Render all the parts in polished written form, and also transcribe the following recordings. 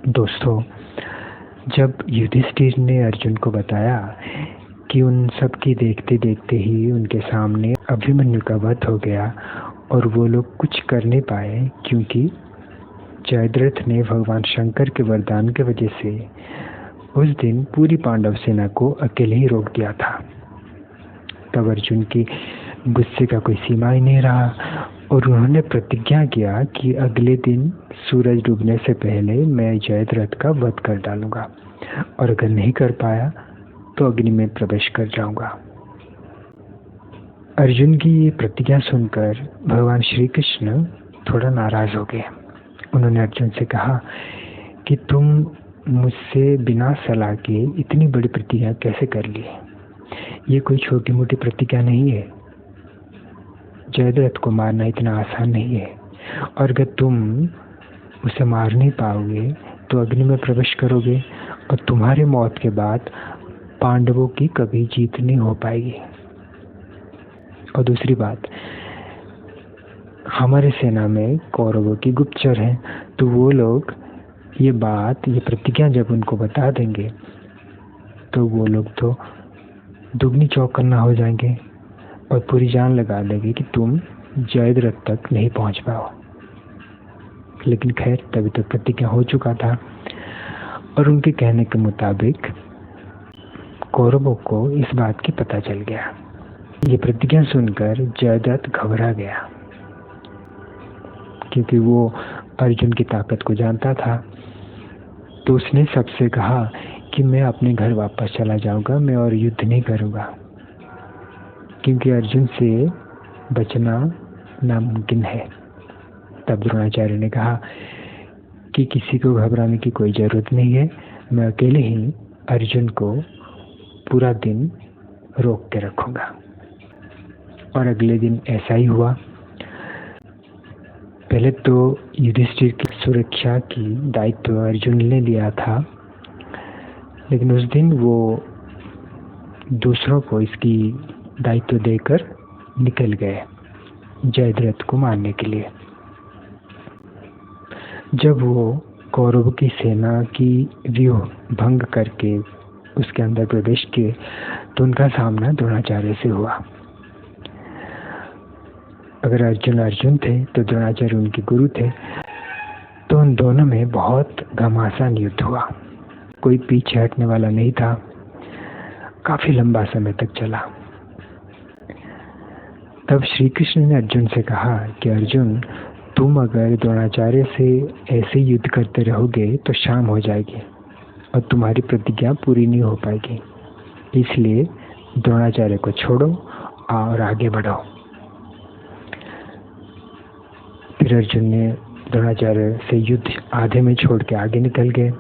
दोस्तों, जब युधिष्ठिर ने अर्जुन को बताया कि उन सब की देखते देखते ही उनके सामने अभिमन्यु का वध हो गया और वो लोग कुछ कर नहीं पाए क्योंकि जयद्रथ ने भगवान शंकर के वरदान की वजह से उस दिन पूरी पांडव सेना को अकेले ही रोक दिया था, तब अर्जुन की गुस्से का कोई सीमा ही नहीं रहा और उन्होंने प्रतिज्ञा किया कि अगले दिन सूरज डूबने से पहले मैं जयद्रथ का वध कर डालूंगा और अगर नहीं कर पाया तो अग्नि में प्रवेश कर जाऊंगा। अर्जुन की ये प्रतिज्ञा सुनकर भगवान श्री कृष्ण थोड़ा नाराज हो गए। उन्होंने अर्जुन से कहा कि तुम मुझसे बिना सलाह के इतनी बड़ी प्रतिज्ञा कैसे कर ली? ये कोई छोटी मोटी प्रतिज्ञा नहीं है। जयद्रथ को मारना इतना आसान नहीं है और अगर तुम उसे मार नहीं पाओगे तो अग्नि में प्रवेश करोगे और तुम्हारे मौत के बाद पांडवों की कभी जीत नहीं हो पाएगी। और दूसरी बात, हमारे सेना में कौरवों की गुप्तचर हैं, तो वो लोग ये प्रतिज्ञा जब उनको बता देंगे तो वो लोग तो दुगनी चौकन्ना हो जाएंगे और पूरी जान लगा देंगे कि तुम जयद्रथ तक नहीं पहुंच पाओ। लेकिन खैर, तभी तो प्रतिज्ञा हो चुका था और उनके कहने के मुताबिक कौरवों को इस बात की पता चल गया। ये प्रतिज्ञा सुनकर जयद्रथ घबरा गया क्योंकि वो अर्जुन की ताकत को जानता था। तो उसने सबसे कहा कि मैं अपने घर वापस चला जाऊंगा, मैं और युद्ध नहीं करूंगा, क्योंकि अर्जुन से बचना नामुमकिन है। तब द्रोणाचार्य ने कहा कि किसी को घबराने की कोई ज़रूरत नहीं है, मैं अकेले ही अर्जुन को पूरा दिन रोक के रखूंगा। और अगले दिन ऐसा ही हुआ। पहले तो युधिष्ठिर की सुरक्षा की दायित्व अर्जुन ने लिया था, लेकिन उस दिन वो दूसरों को इसकी दायित्व देकर निकल गए जयद्रथ को मारने के लिए। जब वो कौरव की सेना की व्यूह भंग करके उसके अंदर प्रवेश किए तो उनका सामना द्रोणाचार्य से हुआ। अगर अर्जुन थे तो द्रोणाचार्य उनके गुरु थे, तो उन दोनों में बहुत घमासान युद्ध हुआ। कोई पीछे हटने वाला नहीं था। काफी लंबा समय तक चला। तब श्री कृष्ण ने अर्जुन से कहा कि अर्जुन, तुम अगर द्रोणाचार्य से ऐसे युद्ध करते रहोगे तो शाम हो जाएगी और तुम्हारी प्रतिज्ञा पूरी नहीं हो पाएगी, इसलिए द्रोणाचार्य को छोड़ो और आगे बढ़ो। फिर अर्जुन ने द्रोणाचार्य से युद्ध आधे में छोड़ के आगे निकल गए।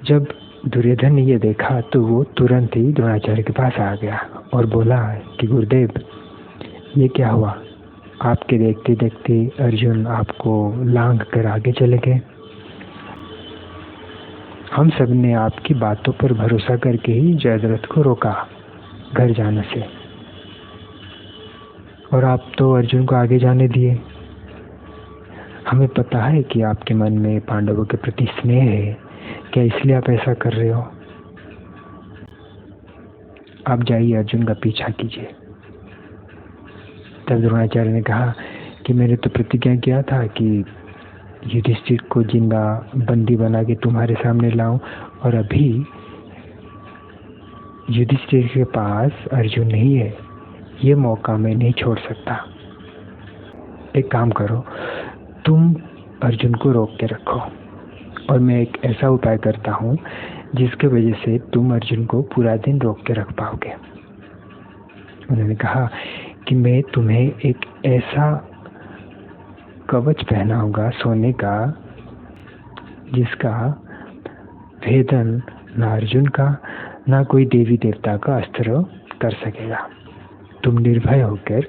जब दुर्योधन ने ये देखा तो वो तुरंत ही द्रोणाचार्य के पास आ गया और बोला कि गुरुदेव, ये क्या हुआ? आपके देखते देखते अर्जुन आपको लांघ कर आगे चले गए। हम सब ने आपकी बातों पर भरोसा करके ही जयद्रथ को रोका घर जाने से, और आप तो अर्जुन को आगे जाने दिए। हमें पता है कि आपके मन में पांडवों के प्रति स्नेह है, क्या इसलिए आप ऐसा कर रहे हो? आप जाइए, अर्जुन का पीछा कीजिए। तब द्रोणाचार्य ने कहा कि मैंने तो प्रतिज्ञा किया था कि युधिष्ठिर को जिंदा बंदी बना के तुम्हारे सामने लाऊं, और अभी युधिष्ठिर के पास अर्जुन नहीं है, ये मौका मैं नहीं छोड़ सकता। एक काम करो, तुम अर्जुन को रोक के रखो और मैं एक ऐसा उपाय करता हूँ जिसके वजह से तुम अर्जुन को पूरा दिन रोक के रख पाओगे। उन्होंने कहा कि मैं तुम्हें एक ऐसा कवच पहनाऊंगा सोने का, जिसका भेदन ना अर्जुन का ना कोई देवी देवता का अस्त्र कर सकेगा। तुम निर्भय होकर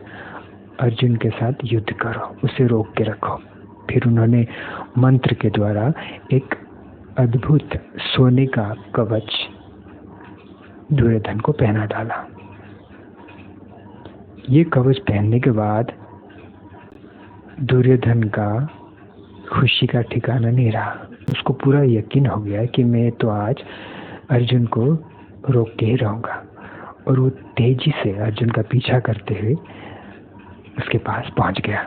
अर्जुन के साथ युद्ध करो, उसे रोक के रखो। फिर उन्होंने मंत्र के द्वारा एक अद्भुत सोने का कवच दुर्योधन को पहना डाला। ये कवच पहनने के बाद दुर्योधन का खुशी का ठिकाना नहीं रहा। उसको पूरा यकीन हो गया कि मैं तो आज अर्जुन को रोक के ही रहूँगा, और वो तेजी से अर्जुन का पीछा करते हुए उसके पास पहुंच गया।